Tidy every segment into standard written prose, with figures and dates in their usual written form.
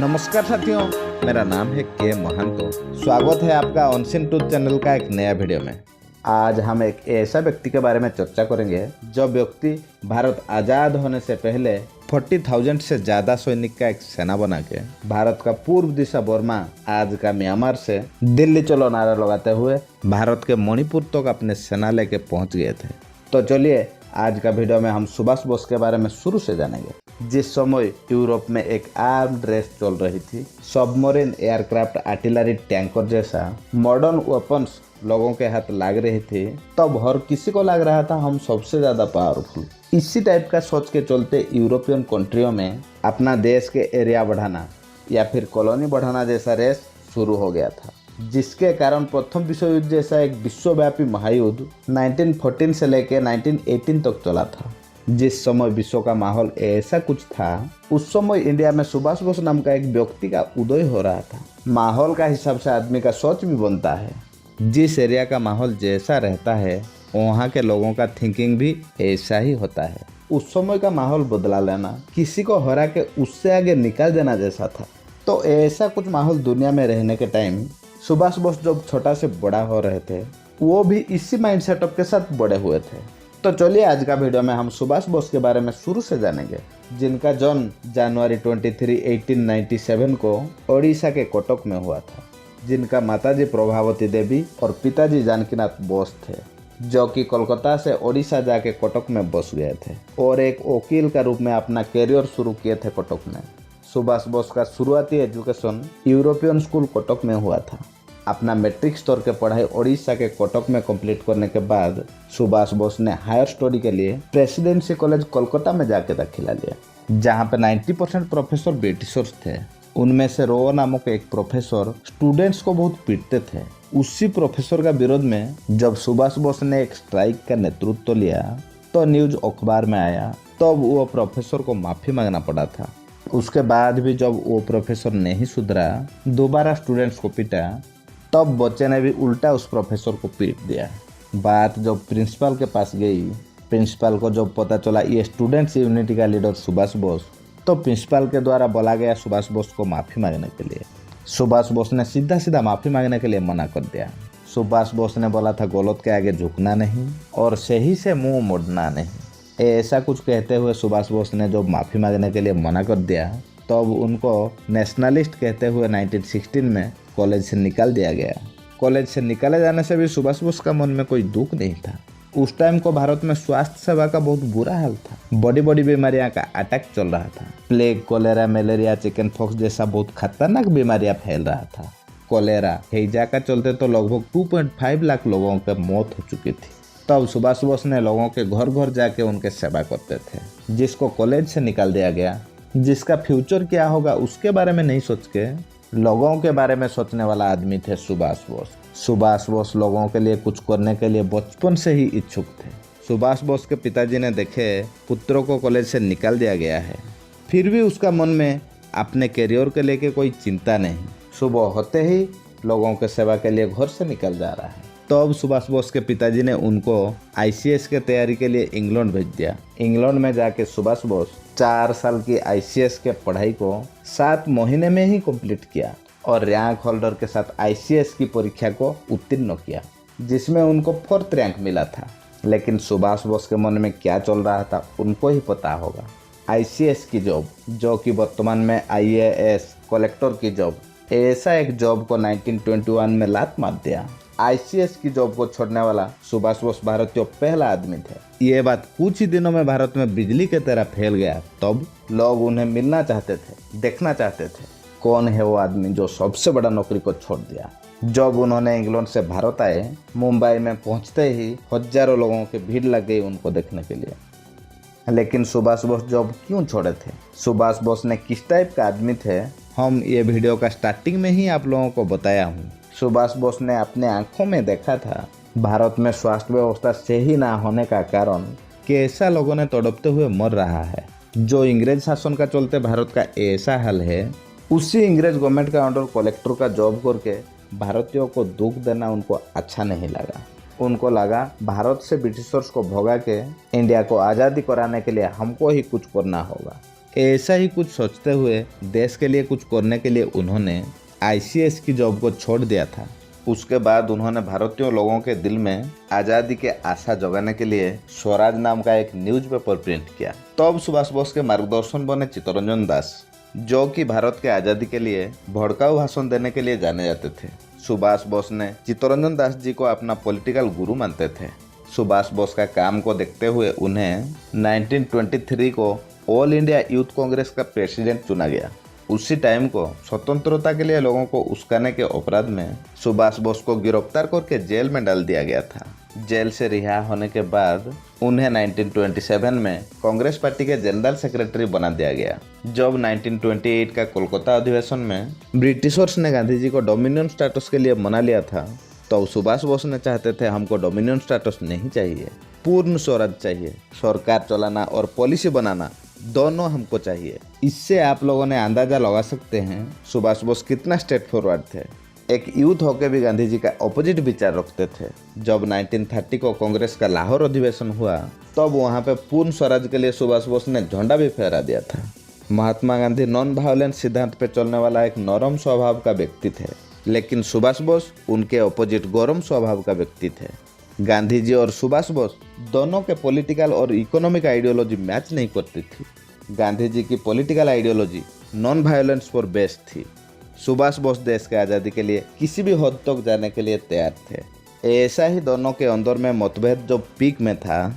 नमस्कार साथियों, मेरा नाम है के महंतो। स्वागत है आपका ऑनसीन टूथ चैनल का एक नया वीडियो में। आज हम एक ऐसा व्यक्ति के बारे में चर्चा करेंगे जो व्यक्ति भारत आज़ाद होने से पहले 40,000 से ज़्यादा सैनिक का एक सेना बना के भारत का पूर्व दिशा बर्मा, आज का म्यांमार से दिल्ली चलो नारा लगाते हुए भारत के मणिपुर तक अपने सेना लेके पहुंच गए थे। तो चलिए आज का वीडियो में हम सुभाष बोस के बारे में शुरू से जानेंगे। जिस समय यूरोप में एक आर्म्ड रेस चल रही थी, सबमरीन, एयरक्राफ्ट, आर्टिलरी, टैंकर जैसा मॉडर्न वेपन्स लोगों के हाथ लग रही थी, तब हर किसी को लग रहा था हम सबसे ज़्यादा पावरफुल। इसी टाइप का सोच के चलते यूरोपियन कंट्रियों में अपना देश के एरिया बढ़ाना या फिर कॉलोनी बढ़ाना जैसा रेस शुरू हो गया था, जिसके कारण प्रथम विश्व युद्ध जैसा एक विश्वव्यापी महायुद्ध 1914 से लेकर 1918 तक चला था। जिस समय विश्व का माहौल ऐसा कुछ था, उस समय इंडिया में सुभाष बोस नाम का एक व्यक्ति का उदय हो रहा था। माहौल का हिसाब से आदमी का सोच भी बनता है। जिस एरिया का माहौल जैसा रहता है, वहाँ के लोगों का थिंकिंग भी ऐसा ही होता है। उस समय का माहौल बदला लेना, किसी को हरा के उससे आगे निकल जाना जैसा था। तो ऐसा कुछ माहौल दुनिया में रहने के टाइम सुभाष बोस जब छोटा से बड़ा हो रहे थे, वो भी इसी माइंड सेटअप के साथ बड़े हुए थे। तो चलिए आज का वीडियो में हम सुभाष बोस के बारे में शुरू से जानेंगे, जिनका जन्म जनवरी 23, 1897 को ओडिशा के कटक में हुआ था, जिनका माताजी प्रभावती देवी और पिताजी जानकीनाथ बोस थे, जो कि कोलकाता से ओडिशा जाके कटक में बस गए थे और एक वकील का रूप में अपना करियर शुरू किए थे कटक में। सुभाष बोस का शुरुआती एजुकेशन यूरोपियन स्कूल कटक में हुआ था। अपना मैट्रिक स्तर के पढ़ाई ओडिशा के कटक में कंप्लीट करने के बाद सुभाष बोस ने हायर स्टडी के लिए प्रेसिडेंसी कॉलेज कोलकाता में जाके दाखिला लिया, जहां पे 90% प्रोफेसर ब्रिटिशर्स थे। उनमें से रो नामक एक प्रोफेसर स्टूडेंट्स को बहुत पीटते थे। उसी प्रोफेसर का विरोध में जब सुभाष बोस ने एक स्ट्राइक का नेतृत्व लिया तो न्यूज अखबार में आया, तब वो प्रोफेसर को माफ़ी मांगना पड़ा था। उसके बाद भी जब वो प्रोफेसर नहीं सुधरा, दोबारा स्टूडेंट्स को पीटा, तब बच्चे ने भी उल्टा उस प्रोफेसर को पीट दिया। बात जब प्रिंसिपल के पास गई, प्रिंसिपल को जब पता चला ये स्टूडेंट्स यूनिटी का लीडर सुभाष बोस, तो प्रिंसिपल के द्वारा बोला गया सुभाष बोस को माफ़ी मांगने के लिए। सुभाष बोस ने सीधा सीधा माफ़ी मांगने के लिए मना कर दिया। सुभाष बोस ने बोला था गलत के आगे झुकना नहीं और सही से मुंह मोड़ना नहीं। ऐसा कुछ कहते हुए सुभाष बोस ने जब माफ़ी मांगने के लिए मना कर दिया, तब उनको नेशनलिस्ट कहते हुए 1916 में कॉलेज से निकाल दिया गया। कॉलेज से निकाले जाने से भी सुभाष बोस का मन में कोई दुख नहीं था। उस टाइम को भारत में स्वास्थ्य सेवा का बहुत बुरा हाल था। बड़ी बड़ी बीमारियां का अटैक चल रहा था। Plague, cholera, malaria, chicken pox जैसा बहुत खतरनाक बीमारियां फैल रहा था। कोलेरा, हैजा का चलते तो लगभग 2.5 लाख लोगों की मौत हो चुकी थी। तब सुभाष बोस ने लोगों के घर घर जाके उनके सेवा करते थे, जिसको कॉलेज से निकाल दिया गया। जिसका फ्यूचर क्या होगा उसके बारे में नहीं सोच के लोगों के बारे में सोचने वाला आदमी थे सुभाष बोस। सुभाष बोस लोगों के लिए कुछ करने के लिए बचपन से ही इच्छुक थे। सुभाष बोस के पिताजी ने देखे पुत्रों को कॉलेज से निकाल दिया गया है, फिर भी उसका मन में अपने करियर के लेके कोई चिंता नहीं। सुबह होते ही लोगों के सेवा के लिए घर से निकल जा रहा है। तब सुभाष बोस के पिताजी ने उनको आईसीएस के तैयारी के लिए इंग्लैंड भेज दिया। इंग्लैंड में जाके सुभाष बोस 4 साल की आईसीएस के पढ़ाई को 7 महीने में ही कंप्लीट किया और रैंक होल्डर के साथ आईसीएस की परीक्षा को उत्तीर्ण किया, जिसमें उनको 4th रैंक मिला था। लेकिन सुभाष बोस के मन में क्या चल रहा था उनको ही पता होगा। आईसीएस की जॉब, जो कि वर्तमान में आईएएस कलेक्टर की जॉब, ऐसा एक जॉब को 1921 में लात मार दिया। आईसीएस की जॉब को छोड़ने वाला सुभाष बोस भारतीय पहला आदमी थे। ये बात कुछ ही दिनों में भारत में बिजली की तरह फैल गया। तब लोग उन्हें मिलना चाहते थे, देखना चाहते थे कौन है वो आदमी जो सबसे बड़ा नौकरी को छोड़ दिया। जब उन्होंने इंग्लैंड से भारत आए, मुंबई में पहुंचते ही हजारों लोगों की भीड़ लग गई उनको देखने के लिए। लेकिन सुभाष बोस जॉब क्यों छोड़े थे, सुभाष बोस ने किस टाइप का आदमी थे, हम ये वीडियो का स्टार्टिंग में ही आप लोगों को बताया हूँ। सुभाष बोस ने अपने आंखों में देखा था भारत में स्वास्थ्य व्यवस्था सही ना होने का कारण कैसा लोगों ने तड़पते हुए मर रहा है। जो इंग्रेज शासन का चलते भारत का ऐसा हाल है, उसी इंग्रेज गवर्नमेंट का अंडर कलेक्टर का जॉब करके भारतीयों को दुख देना उनको अच्छा नहीं लगा। उनको लगा भारत से ब्रिटिशर्स को भगा के इंडिया को आज़ादी कराने के लिए हमको ही कुछ करना होगा। ऐसा ही कुछ सोचते हुए देश के लिए कुछ करने के लिए उन्होंने आईसीएस की जॉब को छोड़ दिया था। उसके बाद उन्होंने भारतीय लोगों के दिल में आज़ादी के आशा जगाने के लिए स्वराज नाम का एक न्यूज़पेपर प्रिंट किया। तब सुभाष बोस के मार्गदर्शन बने चित्तरंजन दास, जो कि भारत के आज़ादी के लिए भड़काऊ भाषण देने के लिए जाने जाते थे। सुभाष बोस ने चित्तरंजन दास जी को अपना पॉलिटिकल गुरु मानते थे। सुभाष बोस का काम को देखते हुए उन्हें 1923 को ऑल इंडिया यूथ कांग्रेस का प्रेसिडेंट चुना गया। उसी टाइम को स्वतंत्रता के लिए लोगों को उस्काने के अपराध में सुभाष बोस को गिरफ्तार करके जेल में डाल दिया गया था। जेल से रिहा होने के बाद उन्हें 1927 में कांग्रेस पार्टी के जनरल सेक्रेटरी बना दिया गया। जब 1928 का कोलकाता अधिवेशन में ब्रिटिशर्स ने गांधी जी को डोमिनियन स्टेटस के लिए मना लिया था, तो सुभाष बोस ने चाहते थे हमको डोमिनियन स्टेटस नहीं चाहिए, पूर्ण स्वराज चाहिए, सरकार चलाना और पॉलिसी बनाना दोनों हमको चाहिए। इससे आप लोगों ने अंदाजा लगा सकते हैं सुभाष बोस कितना स्ट्रेट फॉरवर्ड थे। एक यूथ होकर भी गांधी जी का अपोजिट विचार रखते थे। जब 1930 को कांग्रेस का लाहौर अधिवेशन हुआ तब वहां पे पूर्ण स्वराज के लिए सुभाष बोस ने झंडा भी फहरा दिया था। महात्मा गांधी नॉन वायलेंस सिद्धांत पे चलने वाला एक नरम स्वभाव का व्यक्ति थे, लेकिन सुभाष बोस उनके अपोजिट गरम स्वभाव का व्यक्ति थे। गांधी जी और सुभाष बोस दोनों के पॉलिटिकल और इकोनॉमिक आइडियोलॉजी मैच नहीं करती थी। गांधी जी की पॉलिटिकल आइडियोलॉजी नॉन वायलेंस पर बेस्ड थी। सुभाष बोस देश की आज़ादी के लिए किसी भी हद तक जाने के लिए तैयार थे। ऐसा ही दोनों के अंदर में मतभेद जो पीक में था,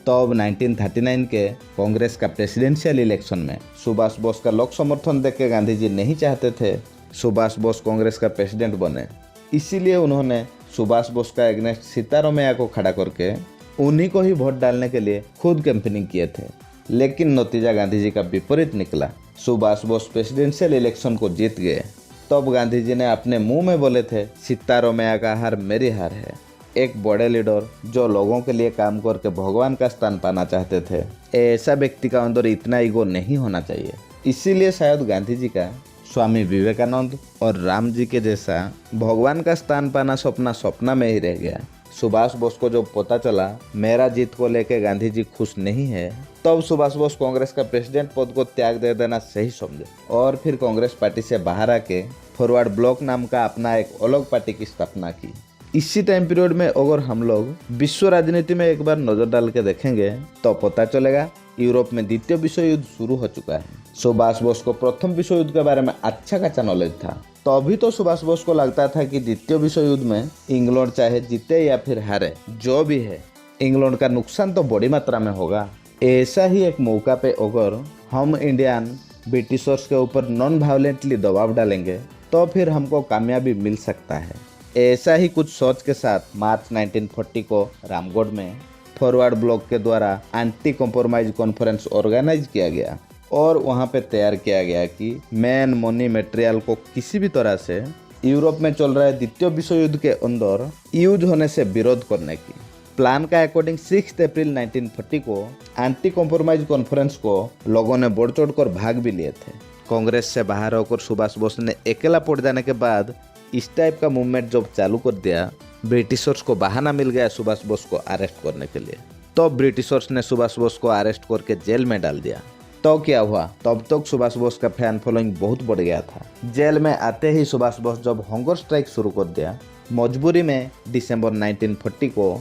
तब 1939 के कांग्रेस का प्रेसिडेंशियल इलेक्शन में सुभाष बोस का लोक समर्थन देख के गांधी जी नहीं चाहते थे सुभाष बोस कांग्रेस का प्रेसिडेंट बने। इसीलिए उन्होंने सुभाष बोस का एग्नेस्ट सिद्धारमैया को खड़ा करके उन्हीं को ही वोट डालने के लिए खुद कैंपेनिंग किए थे। लेकिन नतीजा गांधी जी का विपरीत निकला। सुभाष बोस प्रेसिडेंशियल इलेक्शन को जीत गए। तब गांधी जी ने अपने मुंह में बोले थे, सिद्धारमैया का हार मेरी हार है। एक बड़े लीडर जो लोगों के लिए काम करके भगवान का स्थान पाना चाहते थे, ऐसा व्यक्ति का अंदर इतना ईगो नहीं होना चाहिए। इसीलिए शायद गांधी जी का स्वामी विवेकानंद और राम जी के जैसा भगवान का स्थान पाना सपना में ही रह गया। सुभाष बोस को जो पता चला मेरा जीत को लेकर गांधी जी खुश नहीं है, तब सुभाष बोस कांग्रेस का प्रेसिडेंट पद को त्याग दे देना सही समझे और फिर कांग्रेस पार्टी से बाहर आके फॉरवर्ड ब्लॉक नाम का अपना एक अलग पार्टी की स्थापना की। इसी टाइम पीरियड में अगर हम लोग विश्व राजनीति में एक बार नजर डाल के देखेंगे तो पता चलेगा यूरोप में द्वितीय विश्व युद्ध शुरू हो चुका है। सुभाष बोस को प्रथम विश्व युद्ध के बारे में अच्छा खासा नॉलेज था, तो अभी तो सुभाष बोस को लगता था कि द्वितीय विश्व युद्ध में इंग्लैंड चाहे जीते या फिर हारे, जो भी है इंग्लैंड का नुकसान तो बड़ी मात्रा में होगा। ऐसा ही एक मौका पे अगर हम इंडियन ब्रिटिशर्स के ऊपर नॉन वायलेंटली दबाव डालेंगे तो फिर हमको कामयाबी मिल सकता है। ऐसा ही कुछ सोच के साथ मार्च 1940 को रामगढ़ में फॉरवर्ड ब्लॉक के द्वारा एंटी कॉम्प्रोमाइज कॉन्फ्रेंस ऑर्गेनाइज किया गया और वहां पे तैयार किया गया कि मैन मनी मटेरियल को किसी भी तरह से यूरोप में चल रहे द्वितीय विश्व युद्ध के अंदर यूज होने से विरोध करने की। प्लान का अकॉर्डिंग 6 अप्रैल 1940 को एंटी कॉम्प्रोमाइज कॉन्फ्रेंस को लोगों ने बढ़ चढ़ कर भाग भी लिए थे। कांग्रेस से बाहर होकर सुभाष बोस ने अकेला पड़ जाने के बाद इस टाइप का मूवमेंट जब चालू कर दिया, ब्रिटिशर्स को बहाना मिल गया सुभाष बोस को अरेस्ट करने के लिए। तो ब्रिटिशर्स ने सुभाष बोस को अरेस्ट करके जेल में डाल दिया। तो क्या हुआ, तब तक सुभाष बोस का फैन फॉलोइंग बहुत बढ़ गया था। जेल में आते ही सुभाष बोस जब हंगर स्ट्राइक शुरू कर दिया, मजबूरी में दिसंबर 1940 को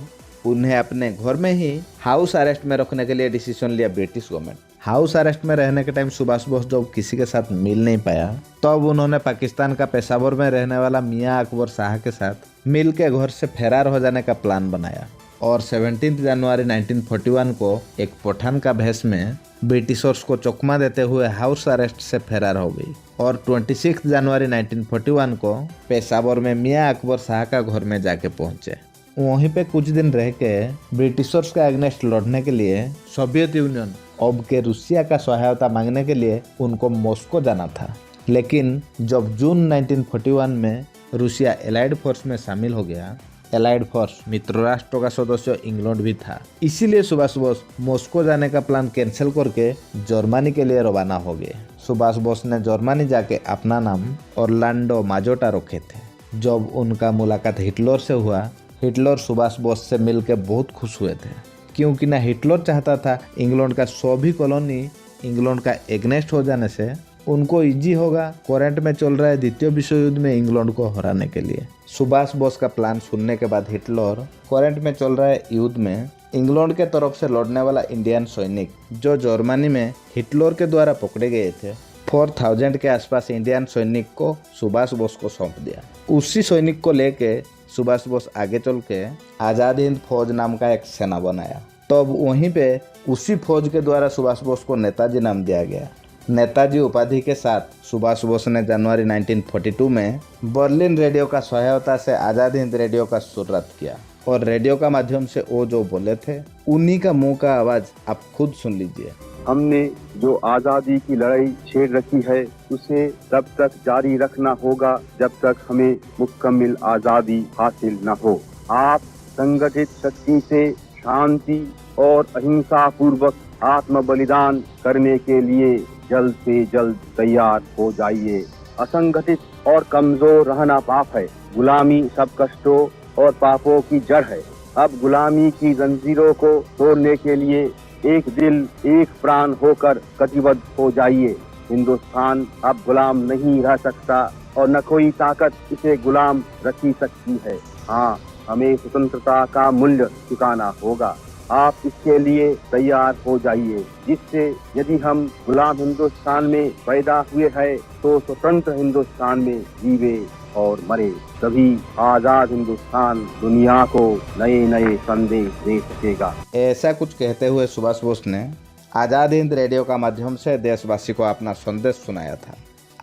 उन्हें अपने घर में ही हाउस अरेस्ट में रखने के लिए डिसीजन लिया ब्रिटिश गवर्नमेंट। हाउस अरेस्ट में रहने के टाइम सुभाष बोस जब किसी के साथ मिल नहीं पाया, तब उन्होंने पाकिस्तान का पेशावर में रहने वाला मियां अकबर शाह के साथ मिल के घर से फरार हो जाने का प्लान बनाया और 17 जनवरी 1941 को एक पठान का भेष में ब्रिटिशर्स को चकमा देते हुए हाउस अरेस्ट से फरार हो गई और 26 जनवरी 1941 को पेशावर में मियां अकबर शाह का घर में जाके पहुंचे। वहीं पे कुछ दिन रह के ब्रिटिशर्स का अगेंस्ट लड़ने के लिए सोवियत यूनियन अब के रूसिया का सहायता मांगने के लिए उनको मॉस्को जाना था। लेकिन जब जून 1941 में रूसिया एलाइड फोर्स में शामिल हो गया, एलाइड फोर्स मित्र राष्ट्रों का सदस्य इंग्लैंड भी था, इसीलिए सुभाष बोस मॉस्को जाने का प्लान कैंसिल करके जर्मनी के लिए रवाना हो गए। सुभाष बोस ने जर्मनी जाके अपना नाम ऑरलैंडो माजोटा रखे थे। जब उनका मुलाकात हिटलर से हुआ, हिटलर सुभाष बोस से मिलकर बहुत खुश हुए थे, क्योंकि ना हिटलर चाहता था इंग्लैंड का सभी कॉलोनी इंग्लैंड का एग्नेस्ट हो जाने से उनको इजी होगा करंट में चल रहे द्वितीय विश्व युद्ध में इंग्लैंड को हराने के लिए। सुभाष बोस का प्लान सुनने के बाद हिटलर करंट में चल रहे युद्ध में इंग्लैंड के तरफ से लड़ने वाला इंडियन सैनिक जो जर्मनी में हिटलर के द्वारा पकड़े गए थे 4000 के आसपास इंडियन सैनिक को सुभाष बोस को सौंप दिया। उसी सैनिक को लेके सुभाष बोस आगे चल के आज़ाद हिंद फौज नाम का एक सेना बनाया। तब वहीं पे उसी फौज के द्वारा सुभाष बोस को नेताजी नाम दिया गया। नेताजी उपाधि के साथ सुभाष बोस ने जनवरी 1942 में बर्लिन रेडियो का सहायता से आज़ाद हिंद रेडियो का शुरुआत किया और रेडियो का माध्यम से वो जो बोले थे उन्हीं का मुंह का आवाज आप खुद सुन लीजिए। हमने जो आजादी की लड़ाई छेड़ रखी है उसे तब तक जारी रखना होगा जब तक हमें मुकम्मल आजादी हासिल न हो। आप संगठित शक्ति से शांति और अहिंसा पूर्वक आत्म बलिदान करने के लिए जल्द से जल्द तैयार हो जाइए। असंगठित और कमजोर रहना पाप है। गुलामी सब कष्टों और पापों की जड़ है। अब गुलामी की जंजीरों को तोड़ने के लिए एक दिल एक प्राण होकर कटिबद्ध हो जाइए। हिंदुस्तान अब गुलाम नहीं रह सकता और न कोई ताकत इसे गुलाम रखी सकती है। हाँ, हमें स्वतंत्रता का मूल्य चुकाना होगा। आप इसके लिए तैयार हो जाइए, जिससे यदि हम गुलाम हिंदुस्तान में पैदा हुए हैं तो स्वतंत्र हिंदुस्तान में जीवे और मरे, तभी आजाद हिंदुस्तान दुनिया को नए नए संदेश दे सकेगा। ऐसा कुछ कहते हुए सुभाष बोस ने आज़ाद हिंद रेडियो का माध्यम से देशवासी को अपना संदेश सुनाया था।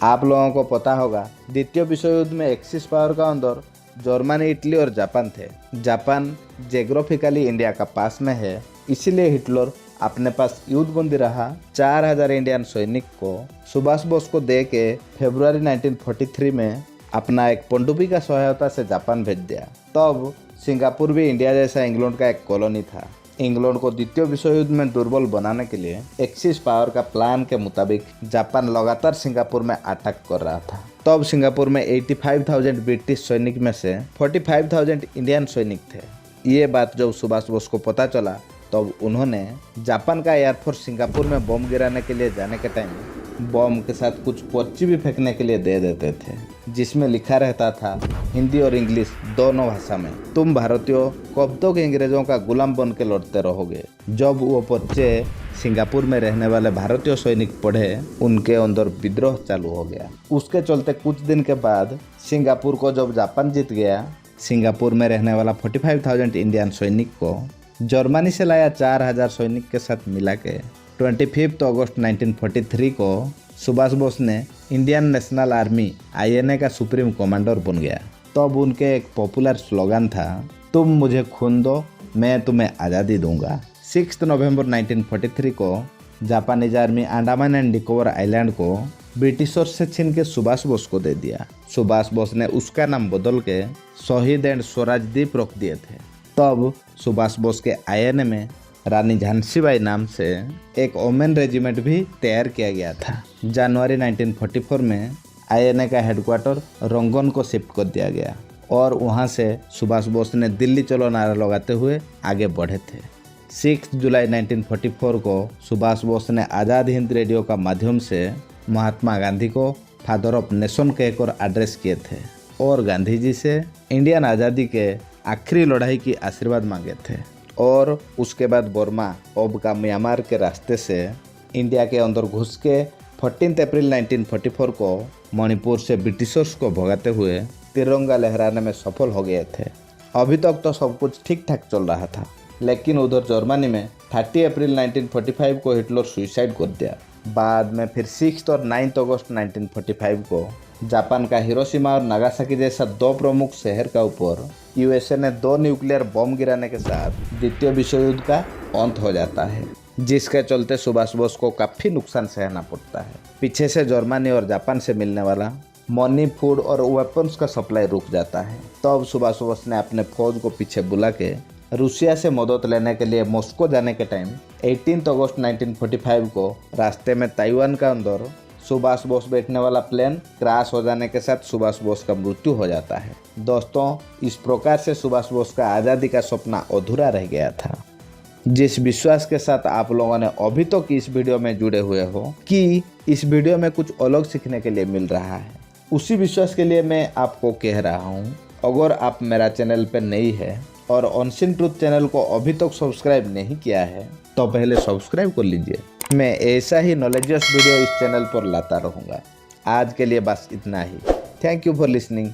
आप लोगों को पता होगा द्वितीय विश्व युद्ध में एक्सिस पावर का अंदर जर्मनी, इटली और जापान थे। जापान ज्योग्राफिकली इंडिया का पास में है, इसीलिए हिटलर अपने पास युद्धबंदी रहा 4000 इंडियन सैनिक को सुभाष बोस को दे के फरवरी 1943 में अपना एक पनडुब्बी का सहायता से जापान भेज दिया। तब सिंगापुर भी इंडिया जैसा इंग्लैंड का एक कॉलोनी था। इंग्लैंड को द्वितीय विश्व युद्ध में दुर्बल बनाने के लिए एक्सिस पावर का प्लान के मुताबिक जापान लगातार सिंगापुर में अटैक कर रहा था। तब सिंगापुर में 85,000 ब्रिटिश सैनिक में से 45,000 इंडियन सैनिक थे। ये बात जब सुभाष बोस को पता चला तब उन्होंने जापान का एयरफोर्स सिंगापुर में बम गिराने के लिए जाने के टाइम बम के साथ कुछ पर्ची भी फेंकने के लिए दे देते थे, जिसमें लिखा रहता था हिंदी और इंग्लिश दोनों भाषा में, तुम भारतीयों कब तक अंग्रेजों का गुलाम बन के लड़ते रहोगे। जब वो पर्चे सिंगापुर में रहने वाले भारतीय सैनिक पढ़े, उनके अंदर विद्रोह चालू हो गया। उसके चलते कुछ दिन के बाद सिंगापुर को जब जापान जीत गया, सिंगापुर में रहने वाला 45,000 इंडियन सैनिक को जर्मनी से लाया 4000 सैनिक के साथ मिला के 25 अगस्त 1943 को सुभाष बोस ने इंडियन नेशनल आर्मी INA का सुप्रीम कमांडर बन गया। तब उनके एक पॉपुलर स्लोगन था, तुम मुझे खून दो मैं तुम्हें आज़ादी दूंगा। 6 नवंबर 1943 को Japanese army Andaman and Nicobar island को ब्रिटिशर्स से छीन के सुभाष बोस को दे दिया। सुभाष बोस ने उसका नाम बदल के शहीद एंड स्वराज द्वीप रख दिए थे। तब सुभाष बोस के INA में रानी झांसीबाई नाम से एक ओमेन रेजिमेंट भी तैयार किया गया था। जनवरी 1944 में INA का हेडक्वार्टर रंगन को शिफ्ट कर दिया गया और वहां से सुभाष बोस ने दिल्ली चलो नारा लगाते हुए आगे बढ़े थे। 6 जुलाई 1944 को सुभाष बोस ने आज़ाद हिंद रेडियो का माध्यम से महात्मा गांधी को फादर ऑफ नेशन कहकर एड्रेस किए थे और गांधी जी से इंडियन आज़ादी के आखिरी लड़ाई की आशीर्वाद मांगे थे। और उसके बाद बर्मा अब का म्यांमार के रास्ते से इंडिया के अंदर घुस के 14 अप्रैल 1944 को मणिपुर से ब्रिटिशर्स को भगाते हुए तिरंगा लहराने में सफल हो गए थे। अभी तक तो सब कुछ ठीक ठाक चल रहा था, लेकिन उधर जर्मनी में 30 अप्रैल 1945 को हिटलर सुसाइड कर दिया। बाद में फिर 6 और 9 अगस्त 1945 को जापान का हिरोशिमा और नागासाकी जैसा 2 प्रमुख शहर का ऊपर USA ने 2 न्यूक्लियर बम गिराने के साथ द्वितीय विश्व युद्ध का अंत हो जाता है, जिसके चलते सुभाष बोस को काफ़ी नुकसान सहना पड़ता है। पीछे से जर्मनी और जापान से मिलने वाला मनी, फूड और वेपन्स का सप्लाई रुक जाता है। तब सुभाष बोस ने अपने फौज को पीछे बुला के रूसिया से मदद लेने के लिए मॉस्को जाने के टाइम 18 अगस्त 1945 को रास्ते में ताइवान का अंदर सुभाष बोस बैठने वाला प्लेन क्रैश हो जाने के साथ सुभाष बोस का मृत्यु हो जाता है। दोस्तों, इस प्रकार से सुभाष बोस का आज़ादी का सपना अधूरा रह गया था। जिस विश्वास के साथ आप लोगों ने अभी तक इस वीडियो में जुड़े हुए हो कि इस वीडियो में कुछ अलग सीखने के लिए मिल रहा है, उसी विश्वास के लिए मैं आपको कह रहा हूँ, अगर आप मेरा चैनल पर नई है और अनसीन ट्रूथ चैनल को अभी तक सब्सक्राइब नहीं किया है तो पहले सब्सक्राइब कर लीजिए। मैं ऐसा ही नॉलेजियस वीडियो इस चैनल पर लाता रहूँगा। आज के लिए बस इतना ही। Thank you for listening.